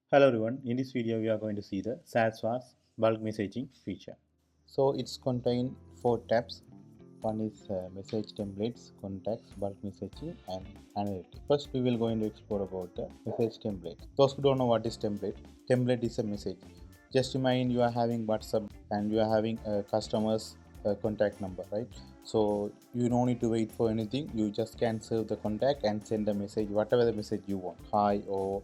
Hello everyone, in this video we are going to see the SaaS bulk messaging feature. So it's contain four tabs. One is message templates, contacts, bulk messaging and analytics. First we will going to explore about the message template. Those who don't know what is template is a message. Just imagine you are having WhatsApp and you are having a customer's contact number, right? So you don't need to wait for anything. You just can save the contact and send the message, whatever the message you want, hi or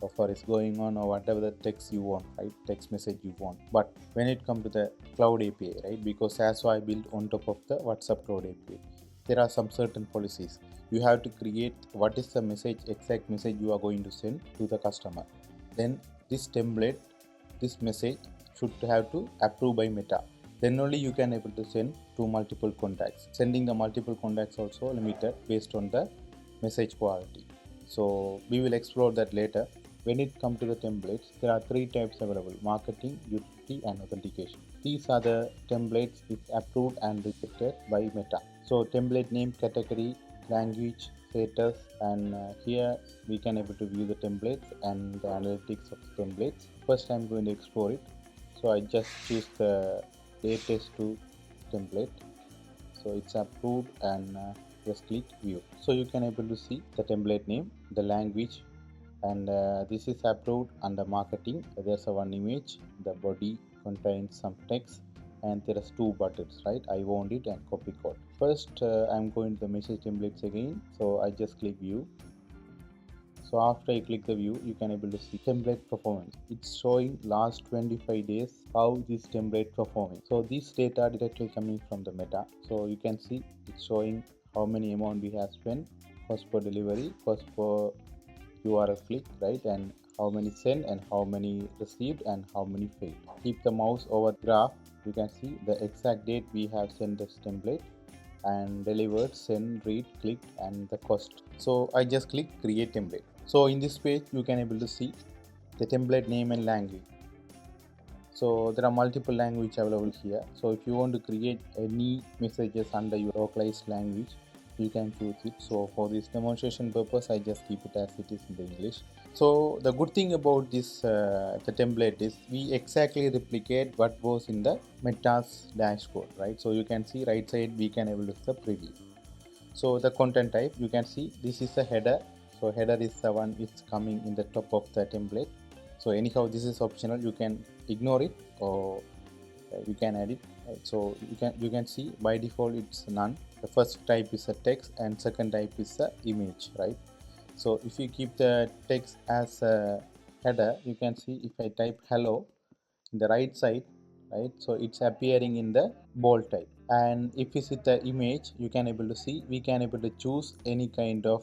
offer is going on or whatever the text you want, right? Text message you want. But when it comes to the cloud API, right? Because as I built on top of the WhatsApp cloud API, there are some certain policies. You have to create what is the message, exact message you are going to send to the customer. Then this template, this message should have to approve by Meta. Then only you can able to send to multiple contacts. Sending the multiple contacts also limited based on the message quality. So we will explore that later. When it comes to the templates, there are three types available: marketing, utility, and authentication. These are the templates which approved and rejected by Meta. So template name, category, language, status, and here we can able to view the templates and the analytics of the templates. First, I'm going to explore it. So I just choose the latest2 template. So it's approved and just click view. So you can able to see the template name, the language, and this is approved under marketing. There's a one image, the body contains some text, and there is two buttons, right? I want it and copy code. First I'm going to the message templates again, so I just click view. So after I click the view, you can able to see template performance. It's showing last 25 days how this template performing. So this data directly coming from the Meta. So you can see it's showing how many amount we have spent, cost per delivery, cost per URL click, right? And how many sent and how many received and how many failed. Keep the mouse over graph. You can see the exact date we have sent this template and delivered, send, read, click, and the cost. So I just click create template. So in this page you can able to see the template name and language. So there are multiple language available here. So if you want to create any messages under your localized language, you can choose it. So for this demonstration purpose, I just keep it as it is in the English. So the good thing about this the template is we exactly replicate what was in the Meta's dashboard, right? So you can see right side we can able to the preview. So the content type, you can see this is a header. So header is the one which coming in the top of the template. So anyhow this is optional, you can ignore it or you can add it, right? So you can see by default it's none. The first type is a text and second type is a image, right? So if you keep the text as a header, you can see if I type hello in the right side, right? So it's appearing in the bold type. And if you see the image, you can able to see we can able to choose any kind of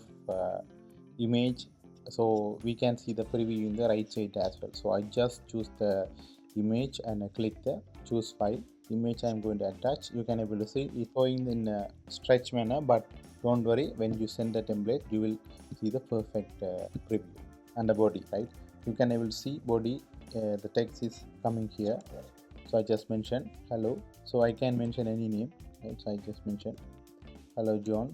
image. So we can see the preview in the right side as well. So I just choose the image and I click the choose file image I'm going to attach. You can able to see it going in a stretch manner, but don't worry, when you send the template you will see the perfect preview. And the body, right? You can able to see body, the text is coming here. So I just mentioned hello. So I can mention any name, right? So I just mentioned hello John.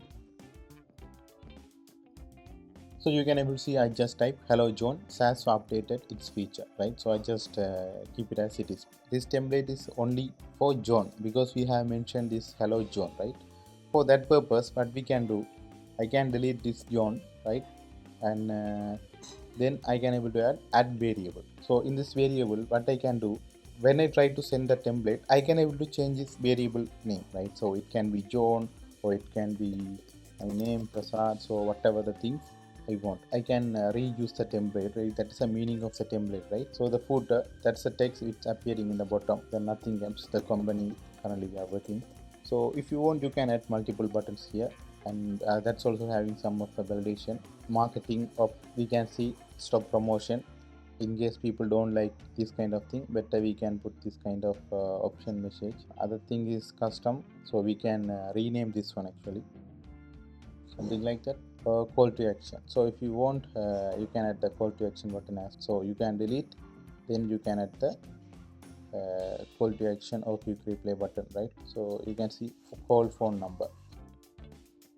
So you can able to see I just type hello John, SaaS updated its feature, right? So I just keep it as it is. This template is only for John because we have mentioned this hello John, right? For that purpose, what we can do, I can delete this John, right? And then I can able to add variable. So in this variable, what I can do, when I try to send the template, I can able to change this variable name, right? So it can be John or it can be my name Prasad. So whatever the things I want, I can reuse the template, right? That is the meaning of the template, right? So the footer, that's the text it's appearing in the bottom. Then nothing else. The company currently we are working. So if you want, you can add multiple buttons here, and that's also having some of the validation. Marketing of, we can see stop promotion. In case people don't like this kind of thing, better we can put this kind of option message. Other thing is custom, so we can rename this one actually, something like that. Call to action, so if you want you can add the call to action button as, so you can delete, then you can add the call to action or quick replay button, right? So you can see call phone number.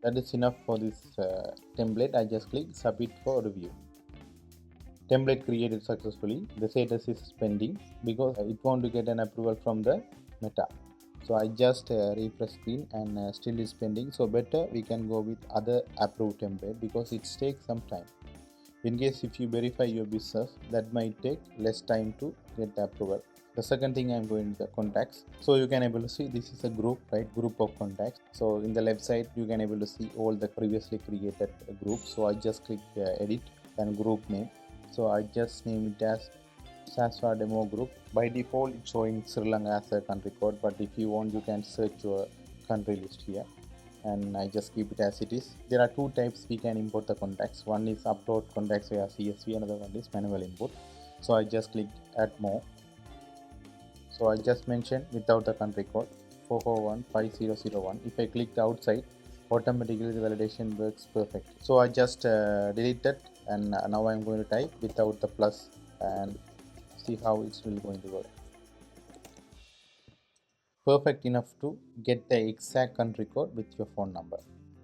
That is enough for this template. I just click submit for review. template created successfully. The status is pending because it want to get an approval from the Meta. So I just refresh screen and still is pending. So better we can go with other approved template because it takes some time. In case if you verify your business, that might take less time to get the approval. The second thing, I'm going to the contacts. So you can able to see this is a group, right? Group of contacts. So in the left side you can able to see all the previously created groups. So I just click edit and group name. So I just name it as SASVA demo group. By default it's showing Sri Lanka as a country code, but if you want you can search your country list here, and I just keep it as it is. There are two types we can import the contacts. One is upload contacts via CSV, another one is manual input. So I just click add more. So I just mentioned without the country code 4415001. If I click the outside, automatically the validation works perfect. So I just delete that, and now I'm going to type without the plus and see how it's really going to work. Perfect enough to get the exact country code with your phone number.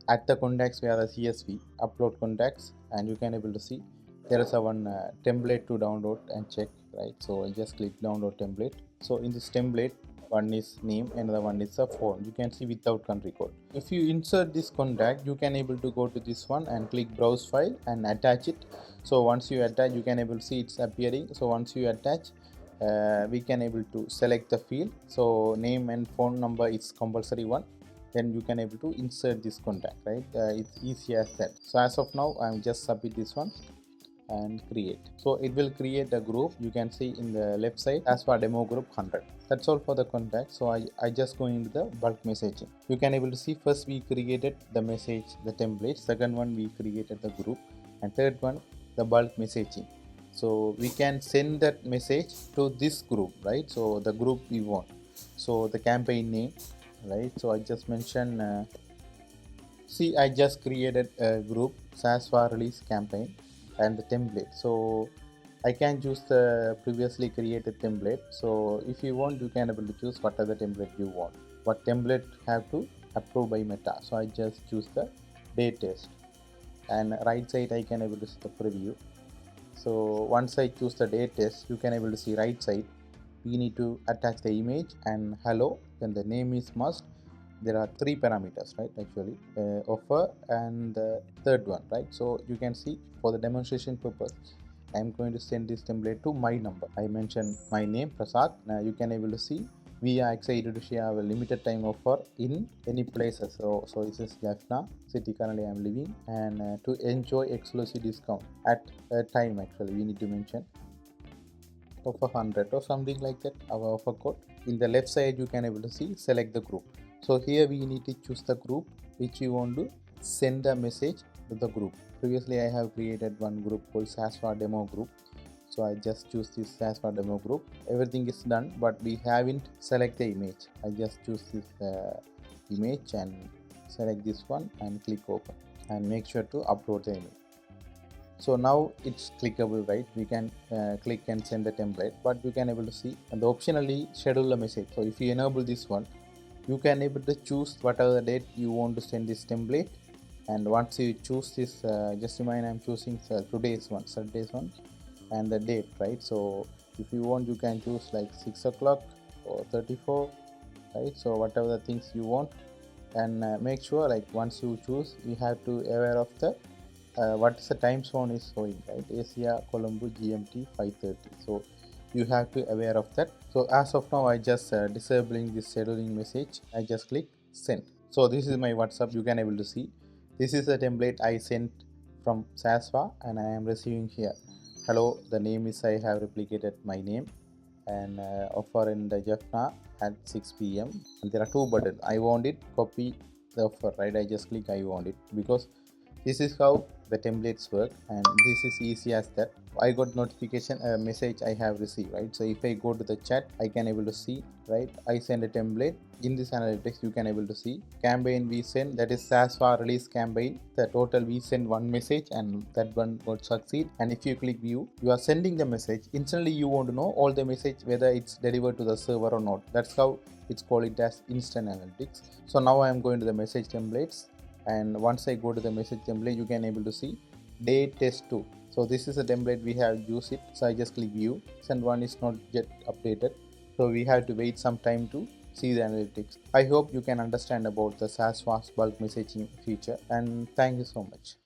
Add the contacts via the CSV, upload contacts, and you can able to see there is a one template to download and check, right? So I just click download template. So in this template, one is name, another one is a phone. You can see without country code. If you insert this contact, you can able to go to this one and click browse file and attach it. So once you attach, you can able to see it's appearing. So once you attach, we can able to select the field. So name and phone number is compulsory one. Then you can able to insert this contact, right? It's easy as that. So as of now, I'm just submit this one and create. So it will create a group. You can see in the left side as for demo group 100. That's all for the contact. So I just go into the bulk messaging. You can able to see first we created the message, the template. Second one we created the group, and third one the bulk messaging. So we can send that message to this group, right? So the group we want. So the campaign name, right? So I just mentioned see, I just created a group SASVA release campaign and the template. So I can choose the previously created template. So if you want, you can able to choose whatever template you want. What template have to approve by Meta. So I just choose the day test, and right side I can able to see the preview. So once I choose the day test, you can able to see right side we need to attach the image and hello, then the name is must. There are three parameters, right? Actually offer and the third one, right? So you can see for the demonstration purpose, I'm going to send this template to my number. I mentioned my name Prasad. Now you can able to see we are excited to share our limited time offer in any places. So this is Jaffna city currently I'm living, and to enjoy exclusive discount at a time, actually we need to mention of 100 or something like that, our offer code. In the left side you can able to see select the group. So here we need to choose the group which you want to send a message to the group. Previously I have created one group called SASVA demo group. So I just choose this SASVA demo group. Everything is done, but we haven't select the image. I just choose this image and select this one and click open and make sure to upload the image. So now it's clickable, right? We can click and send the template, but you can able to see and optionally schedule a message. So if you enable this one, you can able to choose whatever the date you want to send this template. And once you choose this, just remind I'm choosing today's one, Saturday's one, and the date, right? So if you want, you can choose like 6 o'clock or 34, right? So whatever the things you want, and make sure like once you choose, you have to aware of the what is the time zone is showing, right? Asia Colombo GMT 5:30. So you have to aware of that. So as of now I just disabling this scheduling message. I just click send. So this is my WhatsApp. You can able to see this is a template I sent from SASVA, and I am receiving here hello, the name is I have replicated my name, and offer in the Jaffna at 6 p.m. and there are two buttons. I want it, copy the offer, right? I just click I want it because this is how the templates work, and this is easy as that. I got notification message I have received, right? So if I go to the chat, I can able to see, right? I send a template. In this analytics you can able to see campaign we send, that is SASVA release campaign. The total we send one message and that one would succeed. And if you click view, you are sending the message instantly. You want to know all the message whether it's delivered to the server or not. That's how it's called it as instant analytics. So now I am going to the message templates, and once I go to the message template, you can able to see day test 2. So this is a template we have used it, so I just click view. Send one is not yet updated, so we have to wait some time to see the analytics. I hope you can understand about the SAS fast bulk messaging feature, and thank you so much.